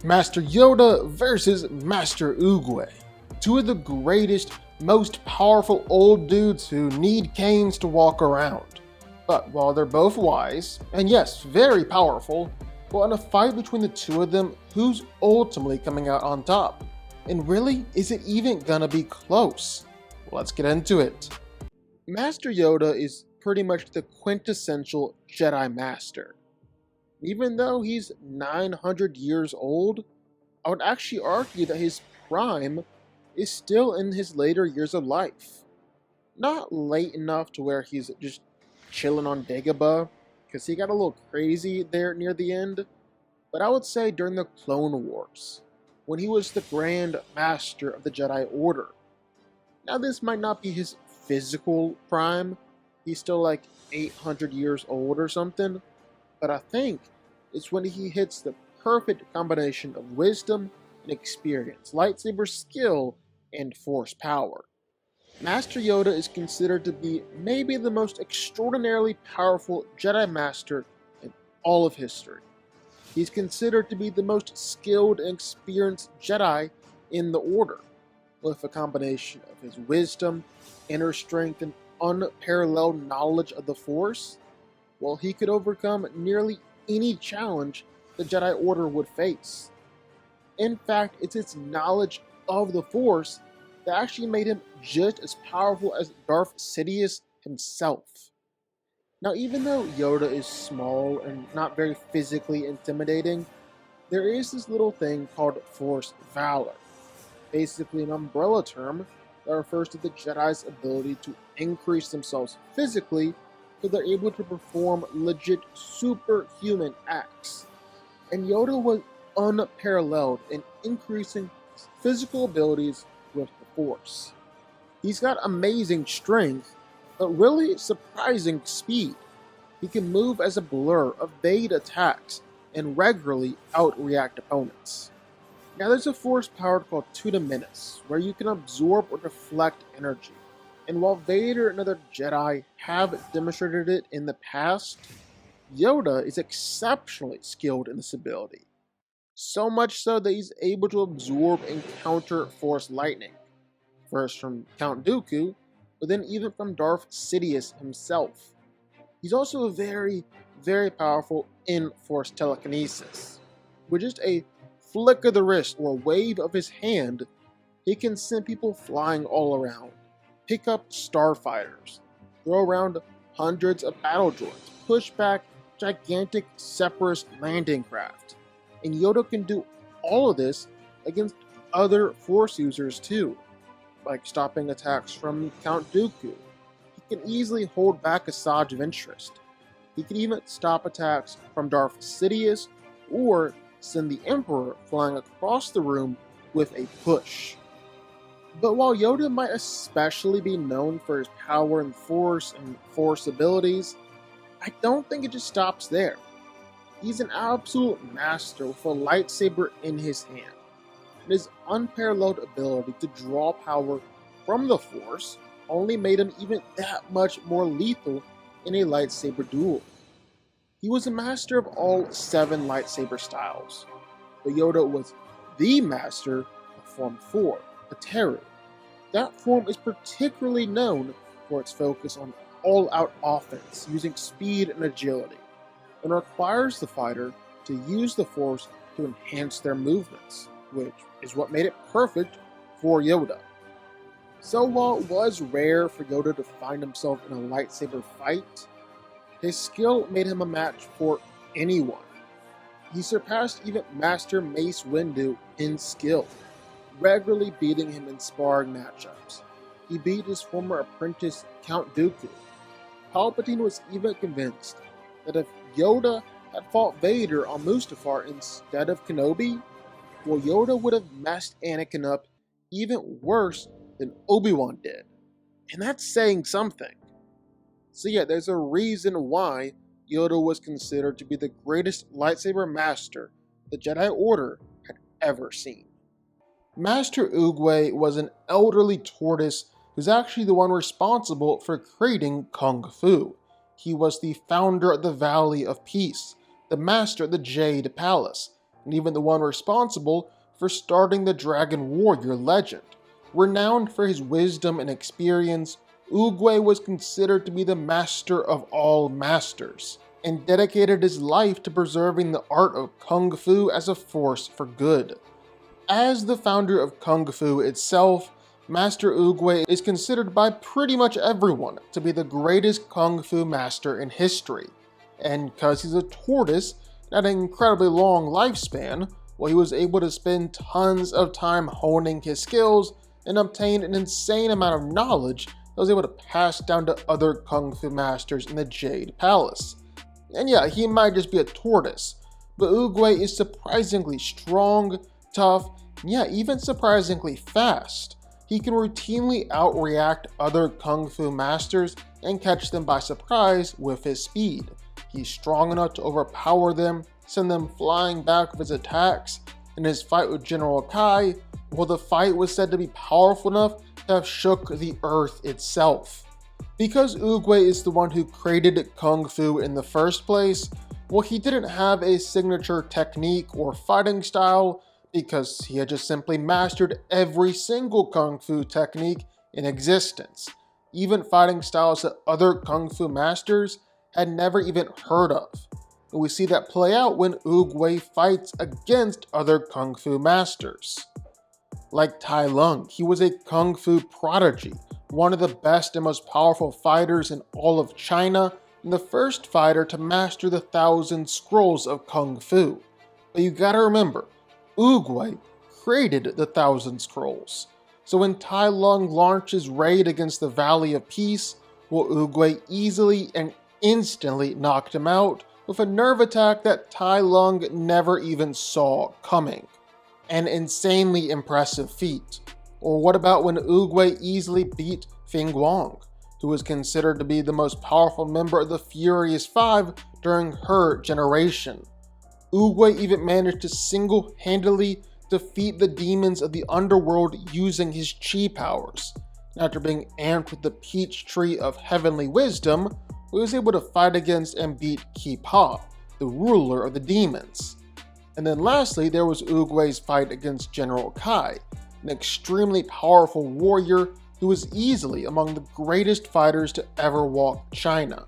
Master Yoda versus Master Oogway. Two of the greatest, most powerful old dudes who need canes to walk around. But while they're both wise, and yes, very powerful, well, in a fight between the two of them, who's ultimately coming out on top? And really, is it even gonna be close? Let's get into it. Master Yoda is pretty much the quintessential Jedi Master. Even though he's 900 years old, I would actually argue that his prime is still in his later years of life. Not late enough to where he's just chilling on Dagobah, because he got a little crazy there near the end, but I would say during the Clone Wars, when he was the Grand Master of the Jedi Order. Now this might not be his physical prime, he's still like 800 years old or something, but I think it's when he hits the perfect combination of wisdom and experience, lightsaber skill, and force power. Master Yoda is considered to be maybe the most extraordinarily powerful Jedi Master in all of history. He's considered to be the most skilled and experienced Jedi in the Order, with a combination of his wisdom, inner strength, and unparalleled knowledge of the Force. Well, he could overcome nearly any challenge the Jedi Order would face. In fact, it's its knowledge of the Force that actually made him just as powerful as Darth Sidious himself. Now, even though Yoda is small and not very physically intimidating, there is this little thing called Force Valor, basically an umbrella term that refers to the Jedi's ability to increase themselves physically so they're able to perform legit superhuman acts. And Yoda was unparalleled in increasing his physical abilities with the Force. He's got amazing strength, but really surprising speed. He can move as a blur, evade attacks, and regularly outreact opponents. Now there's a force power called Tuda Menace, where you can absorb or deflect energy. And while Vader and other Jedi have demonstrated it in the past, Yoda is exceptionally skilled in this ability. So much so that he's able to absorb and counter Force lightning. First from Count Dooku, but then even from Darth Sidious himself. He's also very, very powerful in Force telekinesis. With just a flick of the wrist or a wave of his hand, he can send people flying all around, pick up starfighters, throw around hundreds of battle droids, push back gigantic separatist landing craft. And Yoda can do all of this against other Force users too, like stopping attacks from Count Dooku. He can easily hold back a Asajj Ventress. He can even stop attacks from Darth Sidious or send the Emperor flying across the room with a push. But while Yoda might especially be known for his power and Force abilities, I don't think it just stops there. He's an absolute master with a lightsaber in his hand, and his unparalleled ability to draw power from the Force only made him even that much more lethal in a lightsaber duel. He was a master of all 7 lightsaber styles, but Yoda was the master of Form 4, the Teru. That form is particularly known for its focus on all-out offense using speed and agility, and requires the fighter to use the Force to enhance their movements, which is what made it perfect for Yoda. So while it was rare for Yoda to find himself in a lightsaber fight, his skill made him a match for anyone. He surpassed even Master Mace Windu in skill, regularly beating him in sparring matchups. He beat his former apprentice Count Dooku. Palpatine was even convinced that if Yoda had fought Vader on Mustafar instead of Kenobi, well, Yoda would have messed Anakin up even worse than Obi-Wan did. And that's saying something. So yeah, there's a reason why Yoda was considered to be the greatest lightsaber master the Jedi Order had ever seen. Master Oogway was an elderly tortoise who's actually the one responsible for creating Kung Fu. He was the founder of the Valley of Peace, the master of the Jade Palace, and even the one responsible for starting the Dragon Warrior legend. Renowned for his wisdom and experience, Oogway was considered to be the master of all masters, and dedicated his life to preserving the art of Kung Fu as a force for good. As the founder of Kung Fu itself, Master Oogway is considered by pretty much everyone to be the greatest Kung Fu master in history. And because he's a tortoise and had an incredibly long lifespan, well, he was able to spend tons of time honing his skills and obtain an insane amount of knowledge that was able to pass down to other Kung Fu masters in the Jade Palace. And yeah, he might just be a tortoise, but Oogway is surprisingly strong, tough, and yeah, even surprisingly fast. He can routinely outreact other Kung Fu masters and catch them by surprise with his speed. He's strong enough to overpower them, send them flying back with his attacks. In his fight with General Kai, well, the fight was said to be powerful enough to have shook the earth itself. Because Oogway is the one who created Kung Fu in the first place, well, he didn't have a signature technique or fighting style, because he had just simply mastered every single Kung Fu technique in existence, even fighting styles that other Kung Fu masters had never even heard of. And we see that play out when Oogway fights against other Kung Fu masters. Like Tai Lung, he was a Kung Fu prodigy, one of the best and most powerful fighters in all of China, and the first fighter to master the 1,000 scrolls of Kung Fu. But you gotta remember, Oogway created the 1,000 scrolls. So when Tai Lung launched his raid against the Valley of Peace, well, Oogway easily and instantly knocked him out with a nerve attack that Tai Lung never even saw coming. An insanely impressive feat. Or what about when Oogway easily beat Fing Guang, who was considered to be the most powerful member of the Furious Five during her generation? Oogway even managed to single-handedly defeat the demons of the underworld using his chi powers. After being amped with the peach tree of heavenly wisdom, he was able to fight against and beat Ki Pa, the ruler of the demons. And then lastly, there was Oogway's fight against General Kai, an extremely powerful warrior who was easily among the greatest fighters to ever walk China.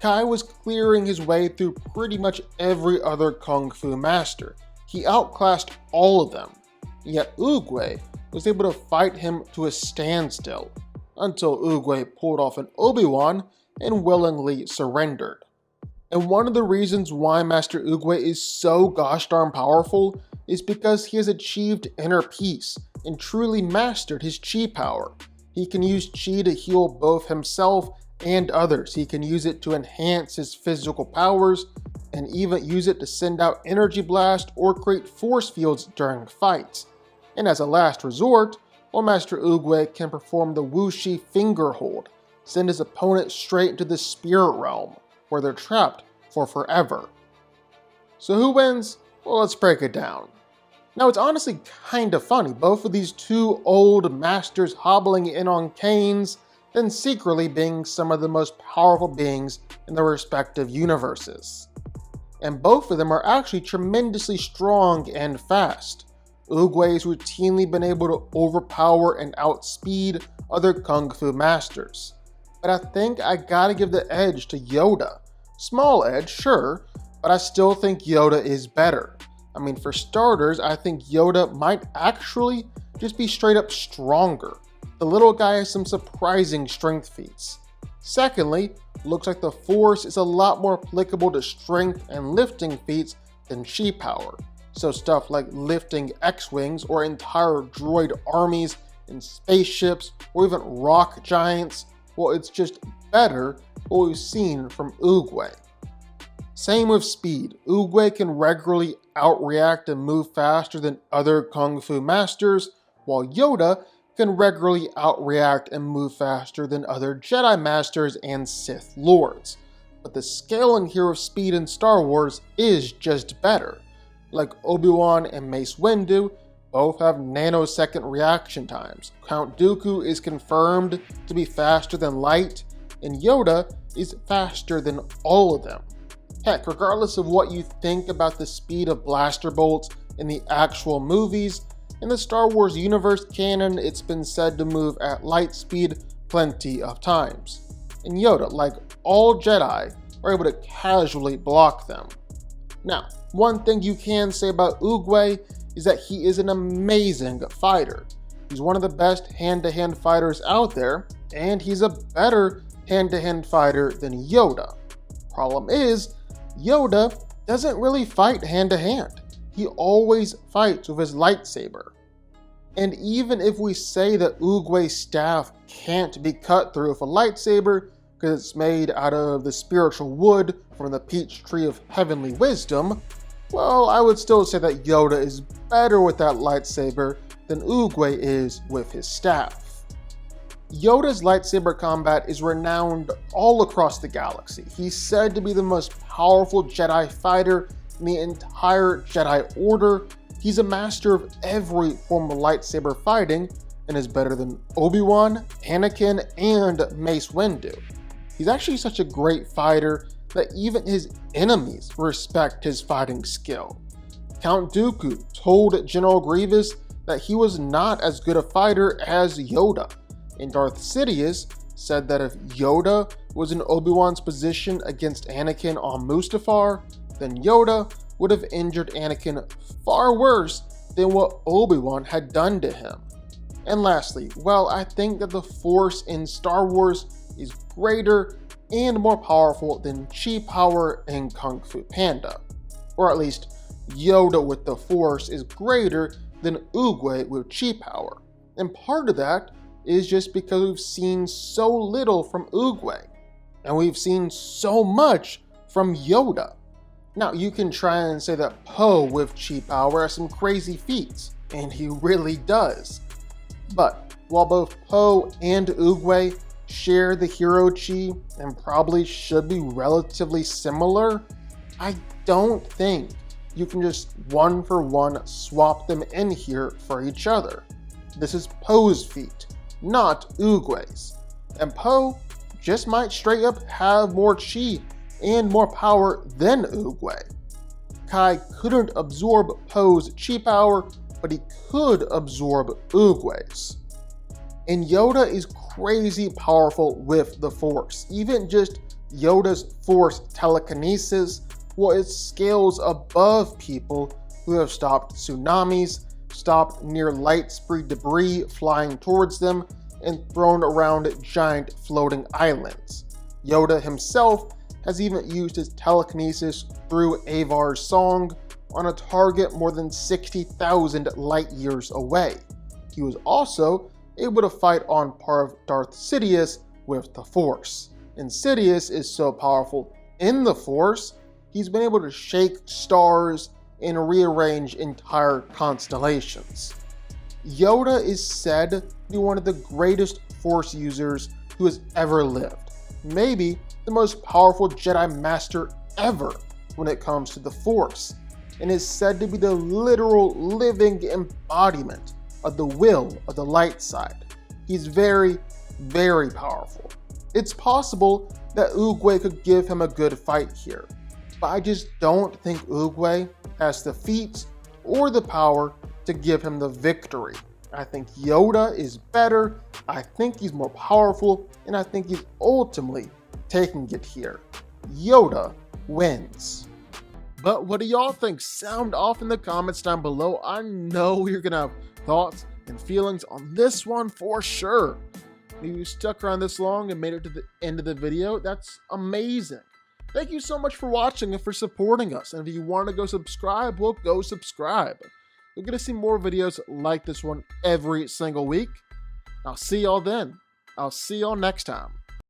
Kai was clearing his way through pretty much every other Kung Fu master. He outclassed all of them, yet Oogway was able to fight him to a standstill, until Oogway pulled off an Obi-Wan and willingly surrendered. And one of the reasons why Master Oogway is so gosh darn powerful is because he has achieved inner peace and truly mastered his chi power. He can use chi to heal both himself and others. He can use it to enhance his physical powers, and even use it to send out energy blast or create force fields during fights. And as a last resort, well, Master Oogway can perform the Wuxi finger hold, send his opponent straight into the spirit realm, where they're trapped for forever. So who wins? Well, let's break it down. Now, it's honestly kinda funny, both of these two old masters hobbling in on canes, then secretly being some of the most powerful beings in their respective universes. And both of them are actually tremendously strong and fast. Oogway has routinely been able to overpower and outspeed other Kung Fu masters. But I think I gotta give the edge to Yoda. Small edge, sure, but I still think Yoda is better. I mean, for starters, I think Yoda might actually just be straight up stronger. The little guy has some surprising strength feats. Secondly, looks like the Force is a lot more applicable to strength and lifting feats than chi power. So stuff like lifting X-Wings or entire droid armies in spaceships or even rock giants, well, it's just better what we've seen from Oogway. Same with speed. Oogway can regularly outreact and move faster than other Kung Fu masters, while Yoda can regularly outreact and move faster than other Jedi Masters and Sith Lords. But the scaling here of speed in Star Wars is just better. Like Obi-Wan and Mace Windu both have nanosecond reaction times. Count Dooku is confirmed to be faster than light, and Yoda is faster than all of them. Heck, regardless of what you think about the speed of blaster bolts in the actual movies, in the Star Wars universe canon, it's been said to move at light speed plenty of times. And Yoda, like all Jedi, are able to casually block them. Now, one thing you can say about Oogway is that he is an amazing fighter. He's one of the best hand-to-hand fighters out there, and he's a better hand-to-hand fighter than Yoda. Problem is, Yoda doesn't really fight hand-to-hand. He always fights with his lightsaber. And even if we say that Oogway's staff can't be cut through with a lightsaber because it's made out of the spiritual wood from the peach tree of heavenly wisdom, well, I would still say that Yoda is better with that lightsaber than Oogway is with his staff. Yoda's lightsaber combat is renowned all across the galaxy. He's said to be the most powerful Jedi fighter in the entire Jedi Order. He's a master of every form of lightsaber fighting and is better than Obi-Wan, Anakin, and Mace Windu. He's actually such a great fighter that even his enemies respect his fighting skill. Count Dooku told General Grievous that he was not as good a fighter as Yoda, and Darth Sidious said that if Yoda was in Obi-Wan's position against Anakin on Mustafar, then Yoda would have injured Anakin far worse than what Obi-Wan had done to him. And lastly, well, I think that the Force in Star Wars is greater and more powerful than Chi Power in Kung Fu Panda. Or at least, Yoda with the Force is greater than Oogway with Chi Power. And part of that is just because we've seen so little from Oogway, and we've seen so much from Yoda. Now, you can try and say that Poe with Chi Power has some crazy feats, and he really does. But while both Poe and Oogway share the hero Chi and probably should be relatively similar, I don't think you can just one for one swap them in here for each other. This is Poe's feat, not Oogway's. And Poe just might straight up have more Chi and more power than Oogway. Kai couldn't absorb Poe's Chi power, but he could absorb Oogway's. And Yoda is crazy powerful with the Force. Even just Yoda's Force telekinesis, well, it scales above people who have stopped tsunamis, stopped near light speed debris flying towards them, and thrown around giant floating islands. Yoda himself has even used his telekinesis through Avar's song on a target more than 60,000 light years away. He was also able to fight on par of Darth Sidious with the Force. And Sidious is so powerful in the Force, he's been able to shake stars and rearrange entire constellations. Yoda is said to be one of the greatest Force users who has ever lived. Maybe the most powerful Jedi Master ever when it comes to the Force, and is said to be the literal living embodiment of the will of the light side. He's very, very powerful. It's possible that Oogway could give him a good fight here, but I just don't think Oogway has the feats or the power to give him the victory. I think Yoda is better, I think he's more powerful, and I think he's ultimately taking it here. Yoda wins. But what do y'all think? Sound off in the comments down below. I know you're gonna have thoughts and feelings on this one for sure. If you stuck around this long and made it to the end of the video, that's amazing. Thank you so much for watching and for supporting us. And if you want to go subscribe, well, go subscribe. You're going to see more videos like this one every single week. I'll see y'all then. I'll see y'all next time.